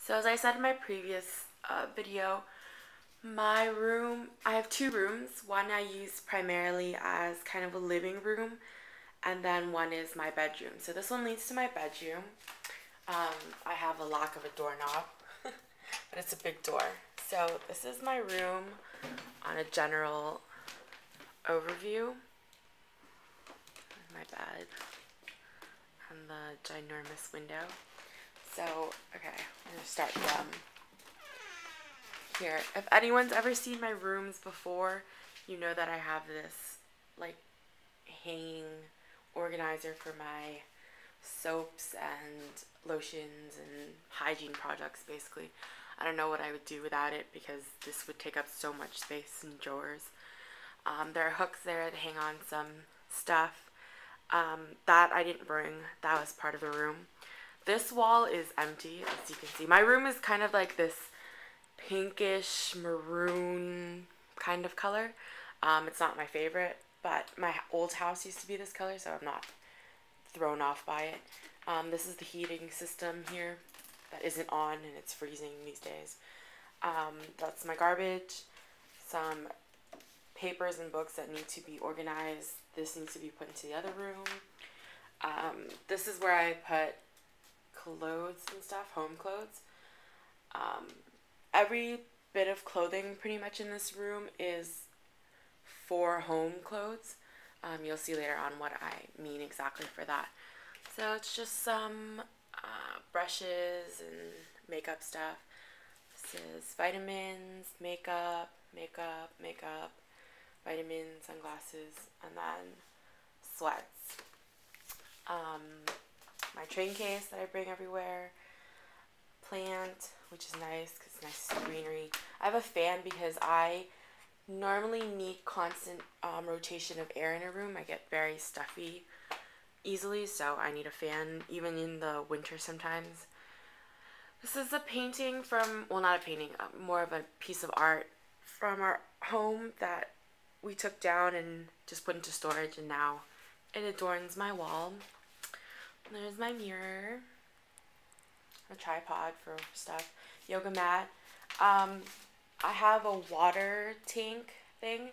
So as I said in my previous video, my room, I have two rooms. One I use primarily as kind of a living room, and then one is my bedroom. So this one leads to my bedroom. I have a lack of a doorknob, but it's a big door. So this is my room on a general overview. My bed and the ginormous window. So, okay, I'm going to start from here. If anyone's ever seen my rooms before, you know that I have this, like, hanging organizer for my soaps and lotions and hygiene products, basically. I don't know what I would do without it because this would take up so much space in drawers. There are hooks there to hang on some stuff. That I didn't bring. That was part of the room. This wall is empty, as you can see. My room is kind of like this pinkish maroon kind of color. It's not my favorite, but my old house used to be this color, so I'm not thrown off by it. This is the heating system here that isn't on, and it's freezing these days. That's my garbage. Some papers and books that need to be organized. This needs to be put into the other room. This is where I put clothes and stuff, home clothes. Every bit of clothing pretty much in this room is for home clothes. You'll see later on what I mean exactly for that. So it's just some brushes and makeup stuff. This is vitamins, makeup, vitamins, sunglasses, and then sweats. My train case that I bring everywhere. Plant, which is nice because it's nice greenery. I have a fan because I normally need constant rotation of air in a room. I get very stuffy easily, so I need a fan even in the winter sometimes. This is a painting from, well, not a painting, more of a piece of art from our home that we took down and just put into storage, and now it adorns my wall. There's my mirror, a tripod for stuff, yoga mat. I have a water tank thing.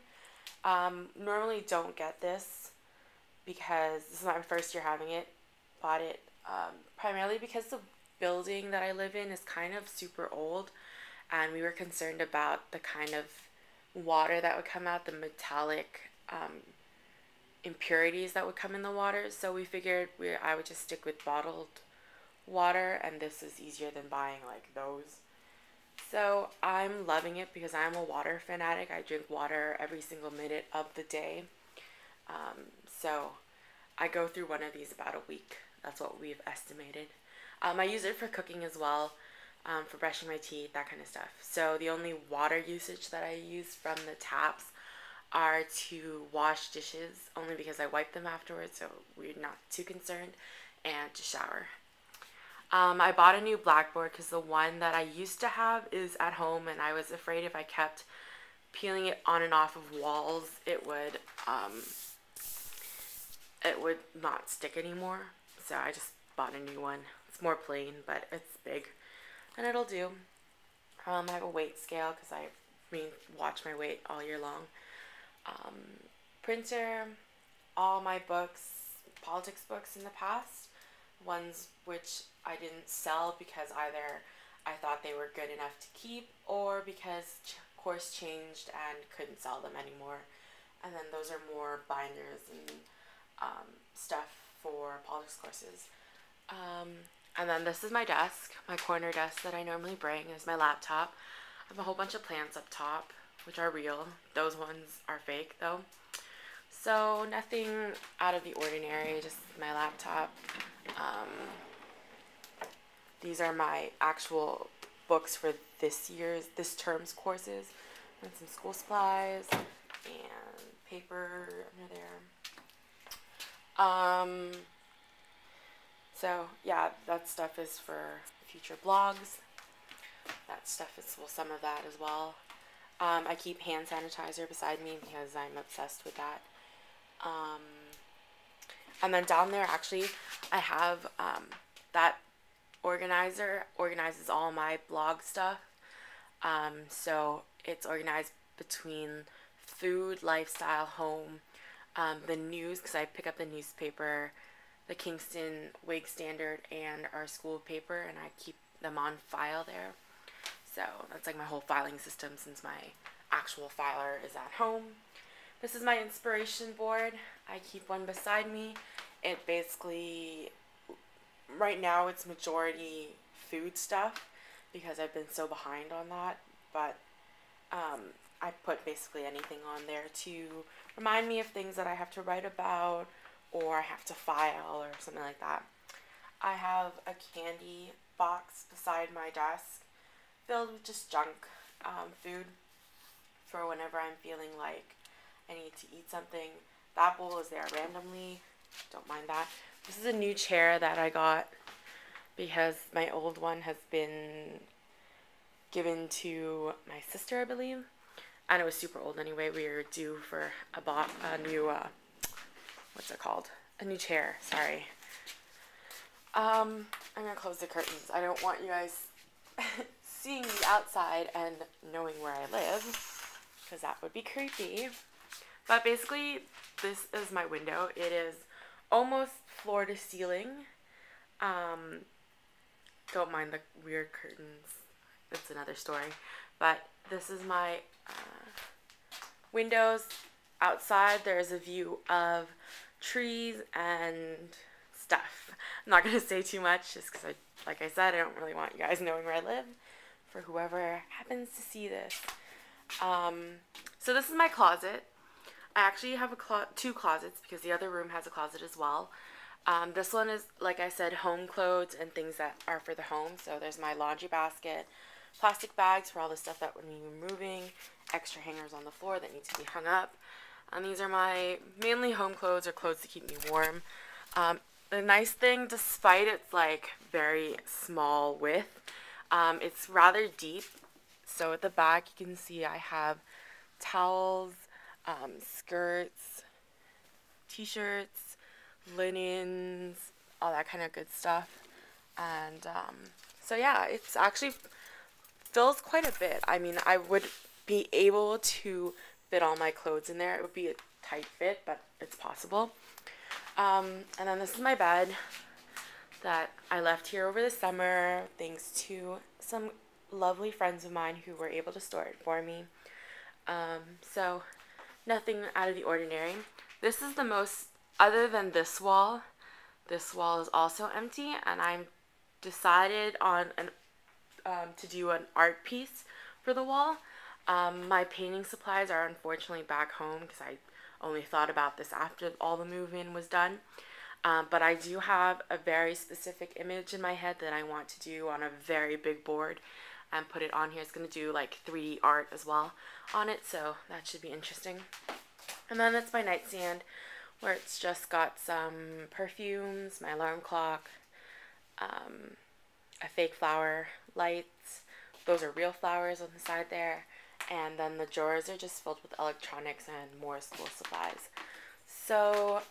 Normally don't get this because this is my first year having it. Bought it primarily because the building that I live in is kind of super old, and we were concerned about the kind of water that would come out, the metallic impurities that would come in the water. So we figured I would just stick with bottled water, and this is easier than buying like those. So I'm loving it because I'm a water fanatic. I drink water every single minute of the day. So I go through one of these about a week. That's what we've estimated. I use it for cooking as well, for brushing my teeth, that kind of stuff. So the only water usage that I use from the taps are to wash dishes, only because I wipe them afterwards, so we're not too concerned, and to shower. I bought a new blackboard because the one that I used to have is at home, and I was afraid if I kept peeling it on and off of walls, it would not stick anymore. So I just bought a new one. It's more plain, but it's big, and it'll do. I have a weight scale because I watch my weight all year long. Printer, all my books, politics books in the past, ones which I didn't sell because either I thought they were good enough to keep or because course changed and couldn't sell them anymore. And then those are more binders and stuff for politics courses. And then this is my desk, my corner desk that I normally bring. Is my laptop. I have a whole bunch of plants up top, which are real. Those ones are fake though. So nothing out of the ordinary, just my laptop. These are my actual books for this term's courses, and some school supplies and paper under there. So yeah, that stuff is for future blogs. That stuff is, well, some of that as well. I keep hand sanitizer beside me because I'm obsessed with that. And then down there, actually, I have that organizer organizes all my blog stuff. So it's organized between food, lifestyle, home, the news, because I pick up the newspaper, the Kingston Wig Standard, and our school paper, and I keep them on file there. So that's like my whole filing system, since my actual filer is at home. This is my inspiration board. I keep one beside me. It basically, right now it's majority food stuff because I've been so behind on that, but I put basically anything on there to remind me of things that I have to write about or I have to file or something like that. I have a candy box beside my desk filled with just junk food for whenever I'm feeling like I need to eat something. That bowl is there randomly. Don't mind that. This is a new chair that I got because my old one has been given to my sister, I believe. And it was super old anyway. We were due for a new, what's it called? A new chair, sorry. I'm going to close the curtains. I don't want you guys seeing the outside and knowing where I live, because that would be creepy. But basically, this is my window. It is almost floor to ceiling. Don't mind the weird curtains. It's another story. But this is my windows. Outside, there's a view of trees and stuff. I'm not going to say too much just because, like I said, I don't really want you guys knowing where I live for whoever happens to see this. So this is my closet. I actually have two closets because the other room has a closet as well. This one is, like I said, home clothes and things that are for the home. So there's my laundry basket, plastic bags for all the stuff that when you're moving, extra hangers on the floor that need to be hung up. And these are my mainly home clothes or clothes to keep me warm. The nice thing, despite its like very small width, it's rather deep. So at the back you can see I have towels, skirts, t-shirts, linens, all that kind of good stuff. And so yeah, it's actually fills quite a bit. I mean, I would be able to fit all my clothes in there. It would be a tight fit, but it's possible. And then this is my bed that I left here over the summer thanks to some lovely friends of mine who were able to store it for me. So nothing out of the ordinary. This is the most, other than this wall is also empty, and I'm decided on to do an art piece for the wall. My painting supplies are unfortunately back home because I only thought about this after all the move-in was done. But I do have a very specific image in my head that I want to do on a very big board and put it on here. It's going to do like 3D art as well on it, so that should be interesting. And then that's my nightstand, where it's just got some perfumes, my alarm clock, a fake flower, lights. Those are real flowers on the side there. And then the drawers are just filled with electronics and more school supplies. So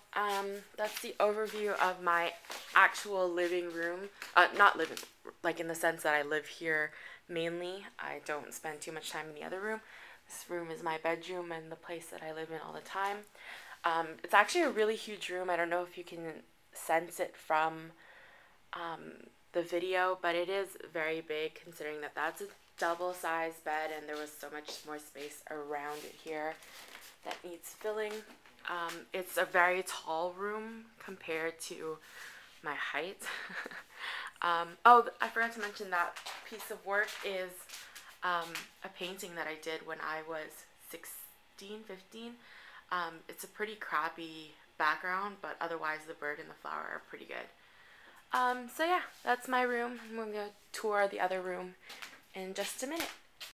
that's the overview of my actual living room. Not living, like in the sense that I live here mainly. I don't spend too much time in the other room. This room is my bedroom and the place that I live in all the time. It's actually a really huge room. I don't know if you can sense it from the video, but it is very big considering that that's a double-sized bed and there was so much more space around it here that needs filling. It's a very tall room compared to my height. Oh, I forgot to mention that piece of work is a painting that I did when I was 16, 15. It's a pretty crappy background, but otherwise the bird and the flower are pretty good. So yeah, that's my room. I'm going to tour the other room in just a minute.